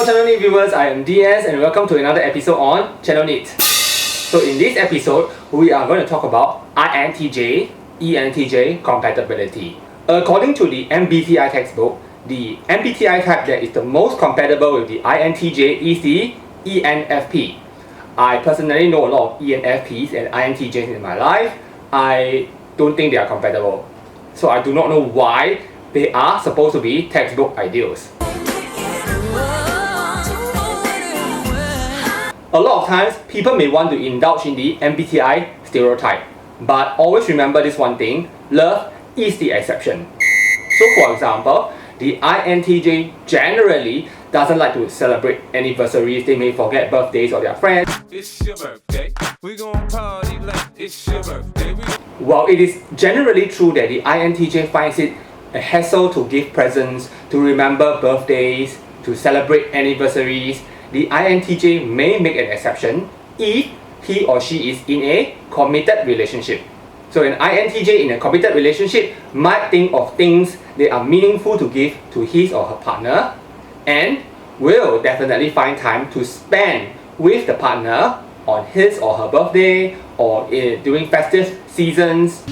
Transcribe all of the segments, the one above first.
Channel NITT viewers, I am DS and welcome to another episode on Channel NITT. So in this episode, we are going to talk about INTJ, ENTJ compatibility. According to the MBTI textbook, the MBTI type that is the most compatible with the INTJ is the ENFP. I personally know a lot of ENFPs and INTJs in my life. I don't think they are compatible. So I do not know why they are supposed to be textbook ideals. A lot of times, people may want to indulge in the MBTI stereotype, but always remember this one thing: love is the exception. So for example, the INTJ generally doesn't like to celebrate anniversaries. They may forget birthdays of their friends. It's your birthday, we gon' party like it's your birthday. While it is generally true that the INTJ finds it a hassle to give presents, to remember birthdays, to celebrate anniversaries, the INTJ may make an exception if he or she is in a committed relationship. So an INTJ in a committed relationship might think of things that are meaningful to give to his or her partner and will definitely find time to spend with the partner on his or her birthday or during festive seasons.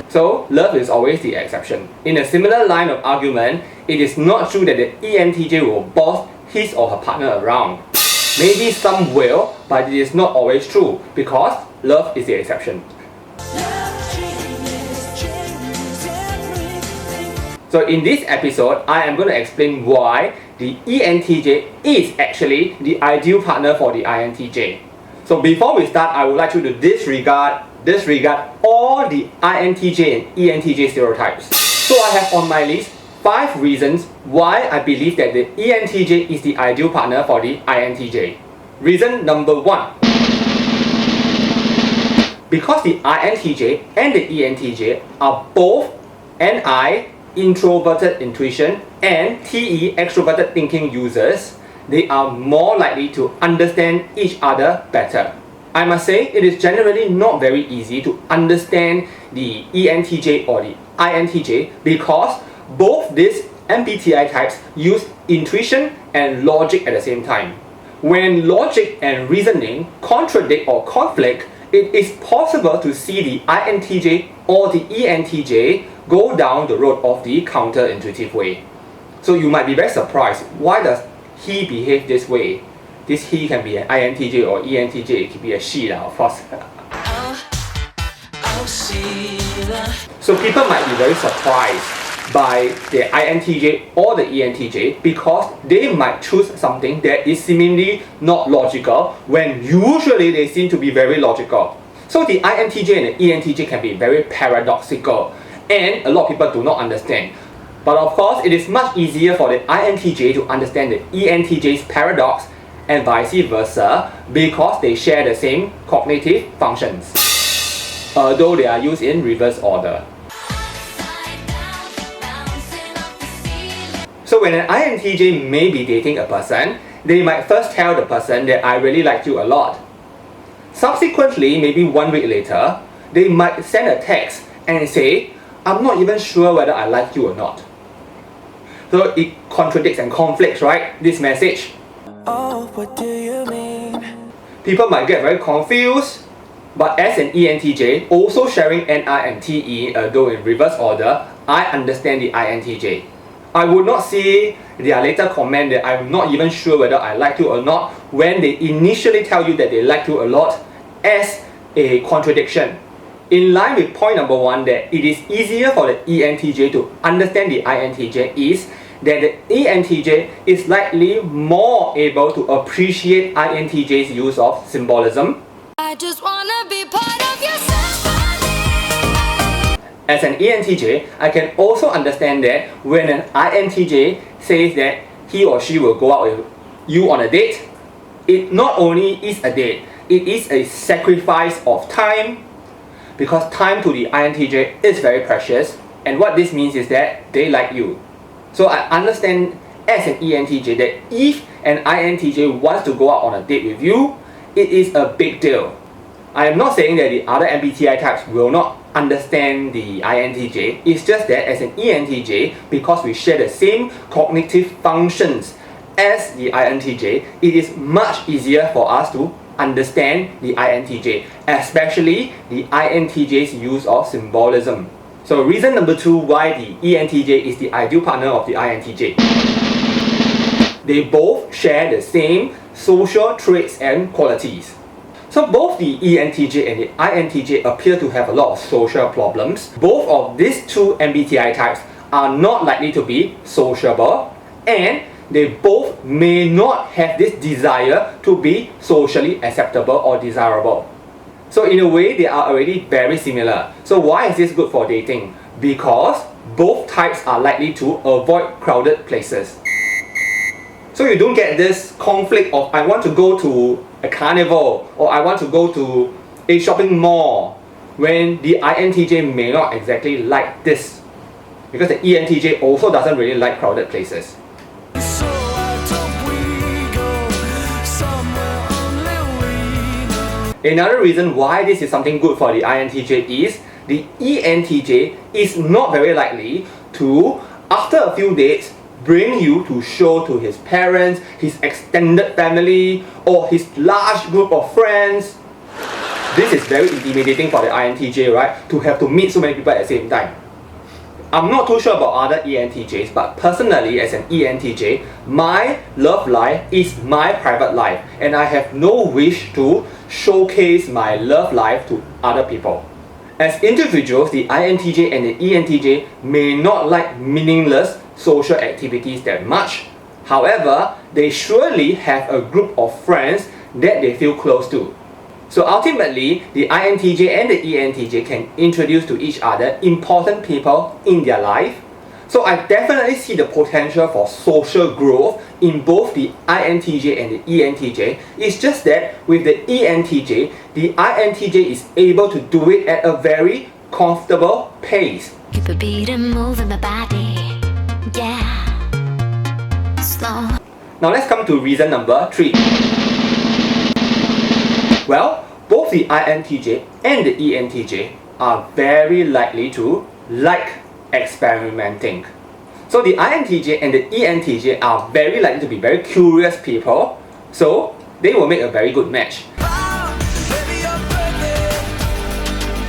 So love is always the exception. In a similar line of argument, it is not true that the ENTJ will boss his or her partner around. Maybe some will, but it is not always true because love is the exception. So in this episode, I am going to explain why the ENTJ is actually the ideal partner for the INTJ. So before we start, I would like you to disregard all the INTJ and ENTJ stereotypes. So I have on my list 5 reasons why I believe that the ENTJ is the ideal partner for the INTJ. Reason number 1. Because the INTJ and the ENTJ are both NI, introverted intuition, and TE, extroverted thinking users, they are more likely to understand each other better. I must say, it is generally not very easy to understand the ENTJ or the INTJ because both these MBTI types use intuition and logic at the same time. When logic and reasoning contradict or conflict, it is possible to see the INTJ or the ENTJ go down the road of the counterintuitive way. So you might be very surprised, why does he behave this way? This he can be an INTJ or ENTJ, it can be a she of course. So people might be very surprised by the INTJ or the ENTJ because they might choose something that is seemingly not logical when usually they seem to be very logical. So the INTJ and the ENTJ can be very paradoxical and a lot of people do not understand. But of course, it is much easier for the INTJ to understand the ENTJ's paradox and vice versa because they share the same cognitive functions, although they are used in reverse order. So when an INTJ may be dating a person, they might first tell the person that I really like you a lot. Subsequently, maybe 1 week later, they might send a text and say, I'm not even sure whether I like you or not. So it contradicts and conflicts, right? This message. Oh, what do you mean? People might get very confused, but as an ENTJ, also sharing NI and TE, though in reverse order, I understand the INTJ. I would not see their later comment that I'm not even sure whether I like you or not when they initially tell you that they like you a lot as a contradiction. In line with point number 1 that it is easier for the ENTJ to understand the INTJ is that the ENTJ is likely more able to appreciate INTJ's use of symbolism. I just wanna be part of your symphony. As an ENTJ, I can also understand that when an INTJ says that he or she will go out with you on a date, it not only is a date, it is a sacrifice of time because time to the INTJ is very precious, and what this means is that they like you. So I understand as an ENTJ that if an INTJ wants to go out on a date with you, it is a big deal. I am not saying that the other MBTI types will not understand the INTJ. It's just that as an ENTJ, because we share the same cognitive functions as the INTJ, it is much easier for us to understand the INTJ, especially the INTJ's use of symbolism. So reason number 2 why the ENTJ is the ideal partner of the INTJ. They both share the same social traits and qualities. So both the ENTJ and the INTJ appear to have a lot of social problems. Both of these two MBTI types are not likely to be sociable, and they both may not have this desire to be socially acceptable or desirable. So in a way, they are already very similar. So why is this good for dating? Because both types are likely to avoid crowded places. So you don't get this conflict of I want to go to a carnival or I want to go to a shopping mall, when the INTJ may not exactly like this, because the ENTJ also doesn't really like crowded places. So why don't we go somewhere only we know? Another reason why this is something good for the INTJ is the ENTJ is not very likely to, after a few dates, bring you to show to his parents, his extended family, or his large group of friends. This is very intimidating for the INTJ, right? To have to meet so many people at the same time. I'm not too sure about other ENTJs, but personally as an ENTJ, my love life is my private life, and I have no wish to showcase my love life to other people. As individuals, the INTJ and the ENTJ may not like meaningless social activities that much. However, they surely have a group of friends that they feel close to. So ultimately, the INTJ and the ENTJ can introduce to each other important people in their life. So I definitely see the potential for social growth in both the INTJ and the ENTJ. It's just that with the ENTJ, the INTJ is able to do it at a very comfortable pace. Keep a beat and moving my body. Yeah. Slow. Now let's come to reason number 3. Well, both the INTJ and the ENTJ are very likely to like experimenting. So the INTJ and the ENTJ are very likely to be very curious people, so they will make a very good match. Baby, you're perfect.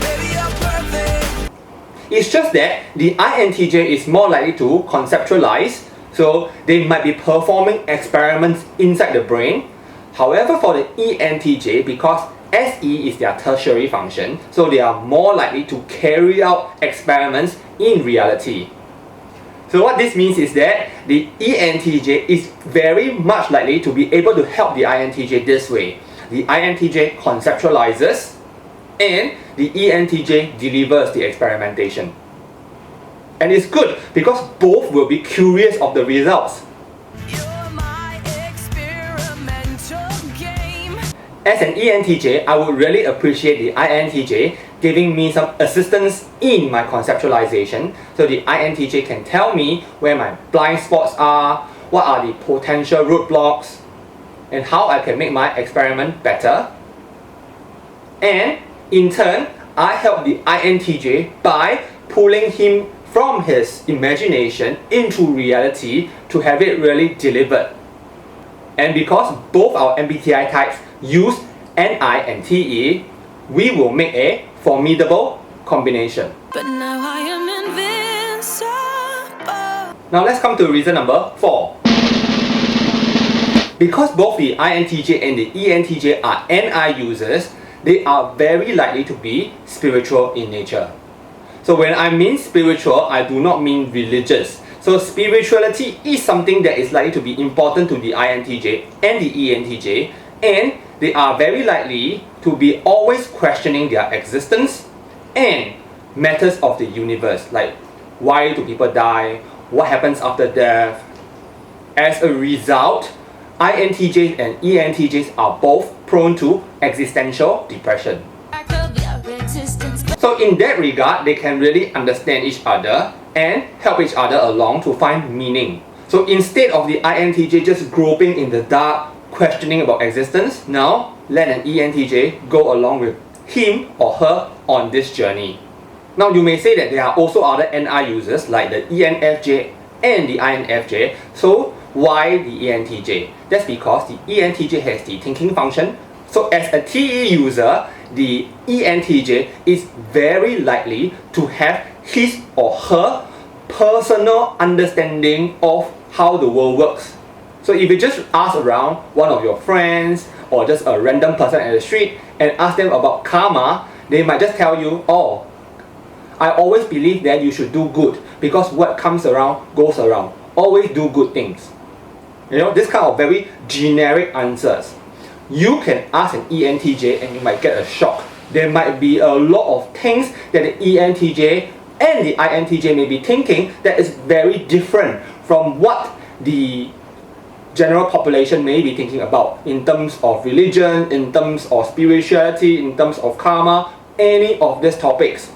Baby, you're perfect. It's just that the INTJ is more likely to conceptualize, so they might be performing experiments inside the brain. However, for the ENTJ, because SE is their tertiary function, so they are more likely to carry out experiments in reality. So what this means is that the ENTJ is very much likely to be able to help the INTJ this way. The INTJ conceptualizes and the ENTJ delivers the experimentation. And it's good because both will be curious of the results. You're my experimental game. As an ENTJ, I would really appreciate the INTJ giving me some assistance in my conceptualization, so the INTJ can tell me where my blind spots are, what are the potential roadblocks, and how I can make my experiment better. And in turn, I help the INTJ by pulling him from his imagination into reality to have it really delivered. And because both our MBTI types use NI and TE, we will make a formidable combination. But now I am invincible. Now let's come to reason number 4. Because both the INTJ and the ENTJ are NI users, they are very likely to be spiritual in nature. So when I mean spiritual, I do not mean religious. So spirituality is something that is likely to be important to the INTJ and the ENTJ, and they are very likely to be always questioning their existence and matters of the universe, like why do people die, what happens after death. As a result, INTJs and ENTJs are both prone to existential depression. I could be a resistance. So in that regard, they can really understand each other and help each other along to find meaning. So instead of the INTJ just groping in the dark, questioning about existence, now let an ENTJ go along with him or her on this journey. Now you may say that there are also other NI users like the ENFJ and the INFJ. So Why the ENTJ? That's because the ENTJ has the thinking function. So as a TE user, the ENTJ is very likely to have his or her personal understanding of how the world works. So if you just ask around one of your friends or just a random person at the street and ask them about karma, they might just tell you, oh, I always believe that you should do good because what comes around goes around. Always do good things. You know, this kind of very generic answers. You can ask an ENTJ and you might get a shock. There might be a lot of things that the ENTJ and the INTJ may be thinking that is very different from what the general population may be thinking about in terms of religion, in terms of spirituality, in terms of karma, any of these topics.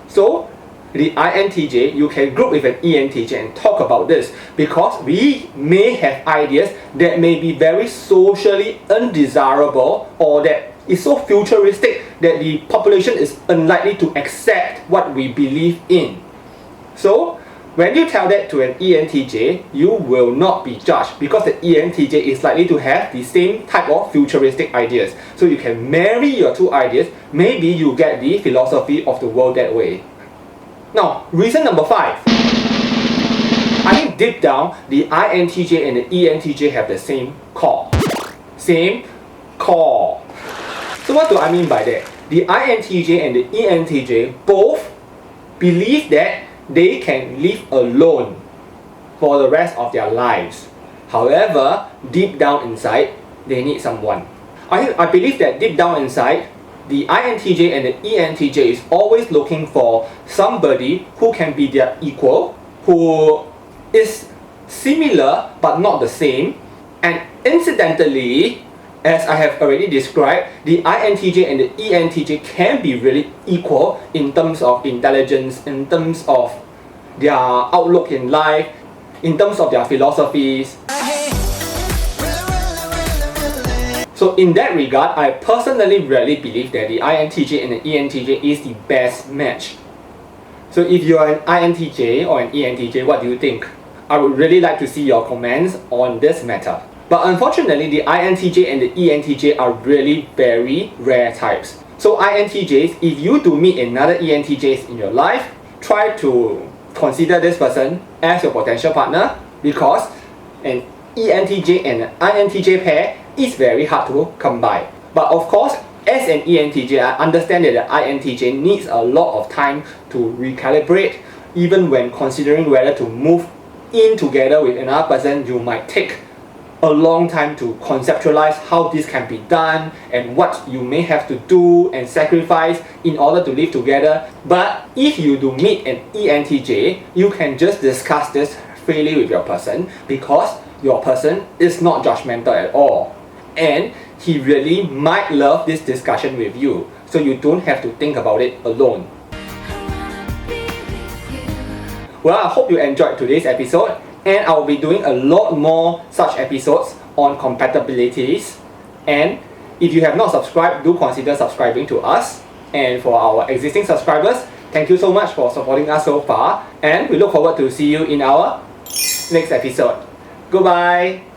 So the INTJ, you can group with an ENTJ and talk about this because we may have ideas that may be very socially undesirable or that is so futuristic that the population is unlikely to accept what we believe in. So when you tell that to an ENTJ, you will not be judged because the ENTJ is likely to have the same type of futuristic ideas. So you can marry your two ideas, maybe you get the philosophy of the world that way. Now, reason number 5. I think deep down, the INTJ and the ENTJ have the same core. Same core. So what do I mean by that? The INTJ and the ENTJ both believe that they can live alone for the rest of their lives. However, deep down inside, they need someone. I believe that deep down inside, the INTJ and the ENTJ is always looking for somebody who can be their equal, who is similar but not the same. And incidentally, as I have already described, the INTJ and the ENTJ can be really equal in terms of intelligence, in terms of their outlook in life, in terms of their philosophies. So in that regard, I personally really believe that the INTJ and the ENTJ is the best match. So if you are an INTJ or an ENTJ, what do you think? I would really like to see your comments on this matter. But unfortunately, the INTJ and the ENTJ are really very rare types. So INTJs, if you do meet another ENTJs in your life, try to consider this person as your potential partner because an ENTJ and an INTJ pair is very hard to come by. But of course, as an ENTJ, I understand that the INTJ needs a lot of time to recalibrate. Even when considering whether to move in together with another person, you might take a long time to conceptualize how this can be done and what you may have to do and sacrifice in order to live together. But if you do meet an ENTJ, you can just discuss this freely with your person because your person is not judgmental at all. And he really might love this discussion with you, so you don't have to think about it alone. Well, I hope you enjoyed today's episode, and I'll be doing a lot more such episodes on compatibilities. And if you have not subscribed, do consider subscribing to us. And for our existing subscribers, thank you so much for supporting us so far, and we look forward to see you in our next episode. Goodbye!